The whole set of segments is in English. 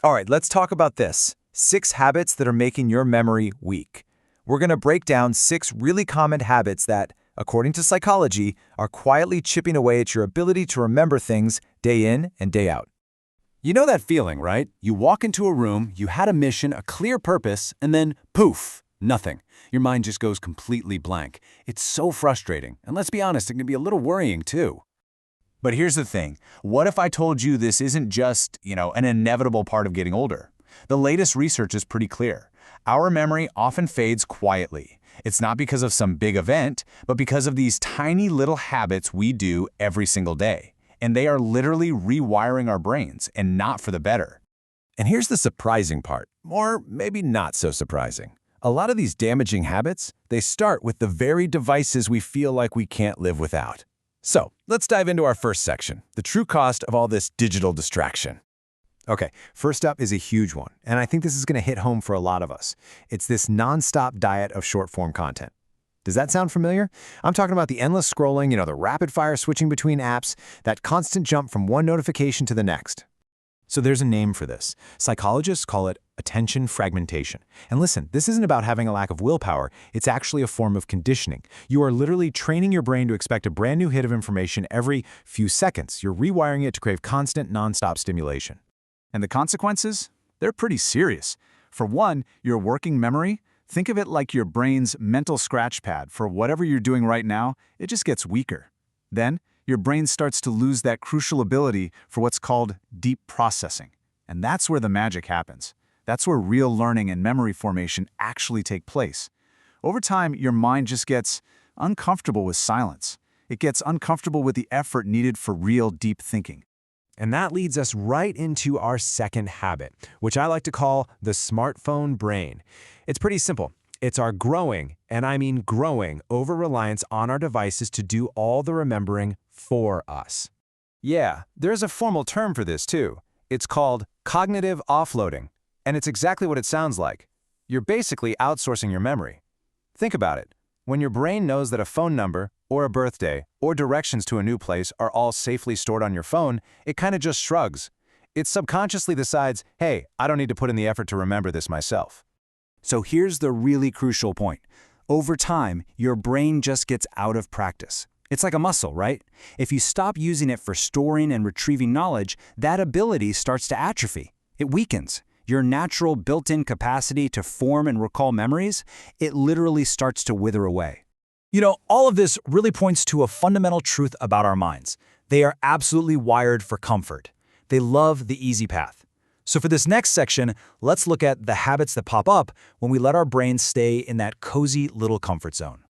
All right, let's talk about this. 6 habits that are making your memory weak. We're going to break down 6 really common habits that, according to psychology, are quietly chipping away at your ability to remember things day in and day out. You know that feeling, right? You walk into a room, you had a mission, a clear purpose, and then poof, nothing. Your mind just goes completely blank. It's so frustrating, and let's be honest, it can be a little worrying too. But here's the thing. What if I told you this isn't just, an inevitable part of getting older? The latest research is pretty clear. Our memory often fades quietly. It's not because of some big event, but because of these tiny little habits we do every single day. And they are literally rewiring our brains, and not for the better. And here's the surprising part, or maybe not so surprising. A lot of these damaging habits, they start with the very devices we feel like we can't live without. So, let's dive into our first section, the true cost of all this digital distraction. Okay, first up is a huge one, and I think this is going to hit home for a lot of us. It's this nonstop diet of short-form content. Does that sound familiar? I'm talking about the endless scrolling, the rapid-fire switching between apps, that constant jump from one notification to the next. So there's a name for this. Psychologists call it attention fragmentation. And listen, this isn't about having a lack of willpower. It's actually a form of conditioning. You are literally training your brain to expect a brand new hit of information every few seconds. You're rewiring it to crave constant, nonstop stimulation. And the consequences? They're pretty serious. For one, your working memory, think of it like your brain's mental scratch pad for whatever you're doing right now, it just gets weaker. Then, your brain starts to lose that crucial ability for what's called deep processing. And that's where the magic happens. That's where real learning and memory formation actually take place. Over time, your mind just gets uncomfortable with silence. It gets uncomfortable with the effort needed for real deep thinking. And that leads us right into our second habit, which I like to call the smartphone brain. It's pretty simple. It's our growing, and I mean growing, over-reliance on our devices to do all the remembering for us. Yeah, there's a formal term for this too. It's called cognitive offloading, and it's exactly what it sounds like. You're basically outsourcing your memory. Think about it. When your brain knows that a phone number, or a birthday, or directions to a new place are all safely stored on your phone, it kind of just shrugs. It subconsciously decides, hey, I don't need to put in the effort to remember this myself. So here's the really crucial point. Over time, your brain just gets out of practice. It's like a muscle, right? If you stop using it for storing and retrieving knowledge, that ability starts to atrophy. It weakens. Your natural built-in capacity to form and recall memories, it literally starts to wither away. All of this really points to a fundamental truth about our minds. They are absolutely wired for comfort. They love the easy path. So for this next section, let's look at the habits that pop up when we let our brains stay in that cozy little comfort zone.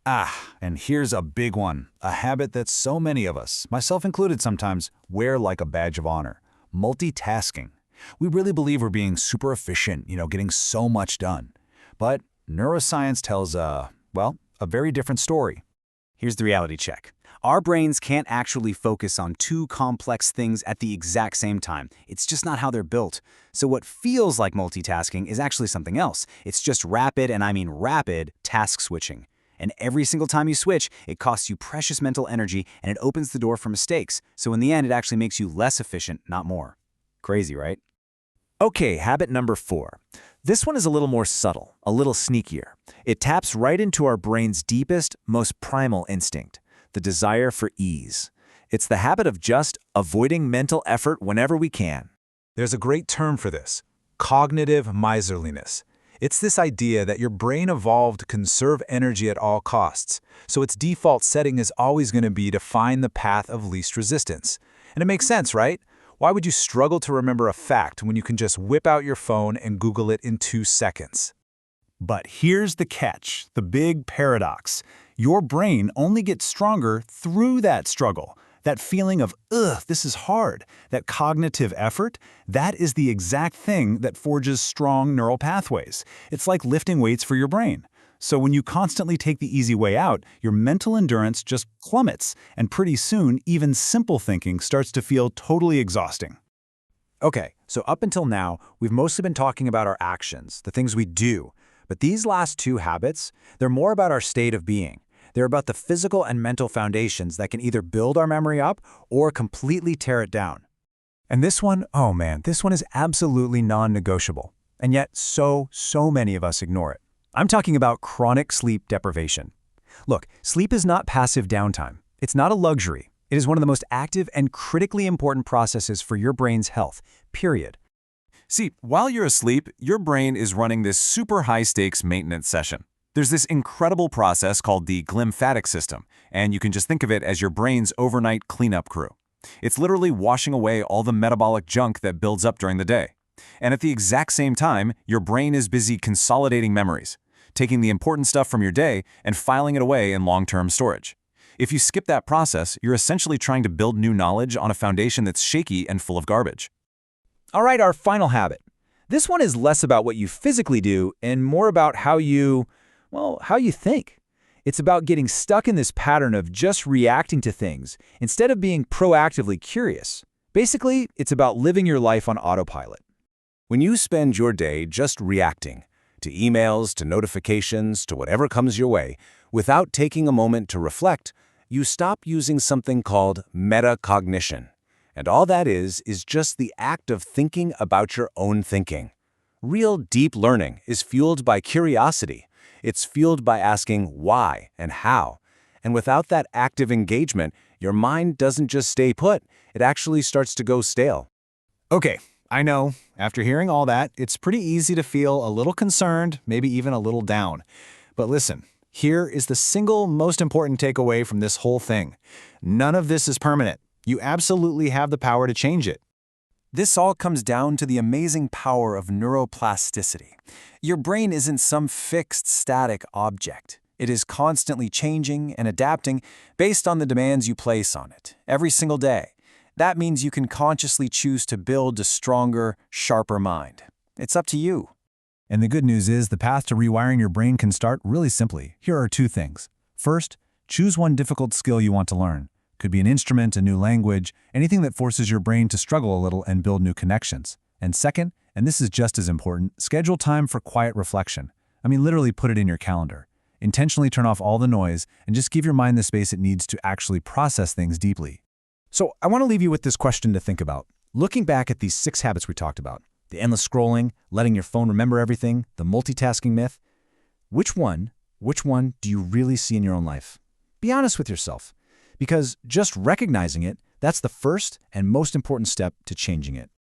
And here's a big one, a habit that so many of us, myself included sometimes, wear like a badge of honor: multitasking. We really believe we're being super efficient, getting so much done. But neuroscience tells, a very different story. Here's the reality check. Our brains can't actually focus on two complex things at the exact same time. It's just not how they're built. So what feels like multitasking is actually something else. It's just rapid, and I mean rapid, task switching. And every single time you switch, it costs you precious mental energy and it opens the door for mistakes. So in the end, it actually makes you less efficient, not more. Crazy, right? Okay, habit number 4. This one is a little more subtle, a little sneakier. It taps right into our brain's deepest, most primal instinct, the desire for ease. It's the habit of just avoiding mental effort whenever we can. There's a great term for this: cognitive miserliness. It's this idea that your brain evolved to conserve energy at all costs, so its default setting is always going to be to find the path of least resistance. And it makes sense, right? Why would you struggle to remember a fact when you can just whip out your phone and Google it in 2 seconds? But here's the catch, the big paradox. Your brain only gets stronger through that struggle. That feeling of, this is hard, that cognitive effort, that is the exact thing that forges strong neural pathways. It's like lifting weights for your brain. So when you constantly take the easy way out, your mental endurance just plummets, and pretty soon, even simple thinking starts to feel totally exhausting. Okay, so up until now, we've mostly been talking about our actions, the things we do. But these last 2 habits, they're more about our state of being. They're about the physical and mental foundations that can either build our memory up or completely tear it down. And this one, oh man, this one is absolutely non-negotiable. And yet so many of us ignore it. I'm talking about chronic sleep deprivation. Look, sleep is not passive downtime. It's not a luxury. It is one of the most active and critically important processes for your brain's health, period. See, while you're asleep, your brain is running this super high-stakes maintenance session. There's this incredible process called the glymphatic system, and you can just think of it as your brain's overnight cleanup crew. It's literally washing away all the metabolic junk that builds up during the day. And at the exact same time, your brain is busy consolidating memories, taking the important stuff from your day and filing it away in long-term storage. If you skip that process, you're essentially trying to build new knowledge on a foundation that's shaky and full of garbage. All right, our final habit. This one is less about what you physically do and more about how you think. It's about getting stuck in this pattern of just reacting to things instead of being proactively curious. Basically, it's about living your life on autopilot. When you spend your day just reacting to emails, to notifications, to whatever comes your way, without taking a moment to reflect, you stop using something called metacognition. And all that is just the act of thinking about your own thinking. Real deep learning is fueled by curiosity. It's fueled by asking why and how. And without that active engagement, your mind doesn't just stay put, it actually starts to go stale. Okay, I know, after hearing all that, it's pretty easy to feel a little concerned, maybe even a little down. But listen, here is the single most important takeaway from this whole thing. None of this is permanent. You absolutely have the power to change it. This all comes down to the amazing power of neuroplasticity. Your brain isn't some fixed, static object. It is constantly changing and adapting based on the demands you place on it, every single day. That means you can consciously choose to build a stronger, sharper mind. It's up to you. And the good news is the path to rewiring your brain can start really simply. Here are two things. First, choose one difficult skill you want to learn. Could be an instrument, a new language, anything that forces your brain to struggle a little and build new connections. And second, and this is just as important, schedule time for quiet reflection. I mean, literally put it in your calendar. Intentionally turn off all the noise and just give your mind the space it needs to actually process things deeply. So I want to leave you with this question to think about. Looking back at these 6 habits we talked about, the endless scrolling, letting your phone remember everything, the multitasking myth, which one do you really see in your own life? Be honest with yourself, because just recognizing it, that's the first and most important step to changing it.